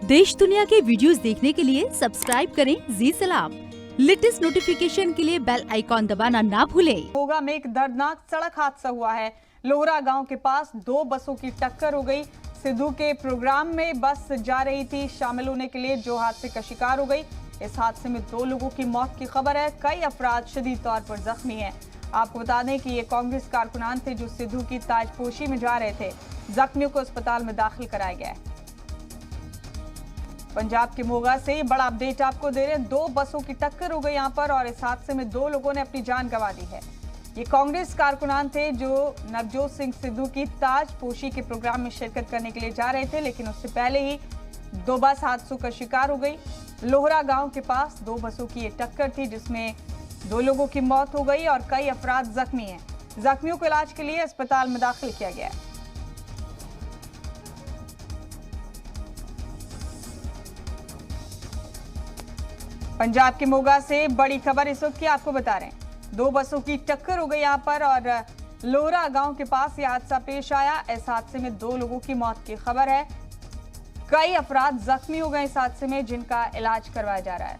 देश दुनिया के वीडियोस देखने के लिए सब्सक्राइब करें जी सलाम। लेटेस्ट नोटिफिकेशन के लिए बेल आइकॉन दबाना ना भूलें। मोगा में एक दर्दनाक सड़क हादसा हुआ है। लोहरा गांव के पास दो बसों की टक्कर हो गई। सिद्धू के प्रोग्राम में बस जा रही थी शामिल होने के लिए, जो हादसे का शिकार हो गई। इस हादसे में 2 लोगों की मौत की खबर है। कई अफराद शदीद तौर पर जख्मी हैं। आपको बता दें कि ये कांग्रेस कारकुनान थे जो सिद्धू की ताजपोशी में जा रहे थे। जख्मियों को अस्पताल में दाखिल कराया गया है। पंजाब के मोगा से बड़ा अपडेट आपको दे रहे हैं। 2 बसों की टक्कर हो गई यहां पर और इस हादसे में 2 लोगों ने अपनी जान गंवा दी है। ये कांग्रेस कारकुनान थे जो नवजोत सिंह सिद्धू की ताजपोशी के प्रोग्राम में शिरकत करने के लिए जा रहे थे, लेकिन उससे पहले ही 2 बस हादसों का शिकार हो गई। लोहरा गांव के पास 2 बसों की ये टक्कर थी जिसमें 2 लोगों की मौत हो गई और कई अफराद जख्मी हैं। जख्मियों को इलाज के लिए अस्पताल में दाखिल किया गया है। पंजाब के मोगा से बड़ी खबर इस वक्त की आपको बता रहे हैं। 2 बसों की टक्कर हो गई यहां पर और लोहरा गांव के पास यह हादसा पेश आया। इस हादसे में 2 लोगों की मौत की खबर है। कई अफराद जख्मी हो गए इस हादसे में, जिनका इलाज करवाया जा रहा है।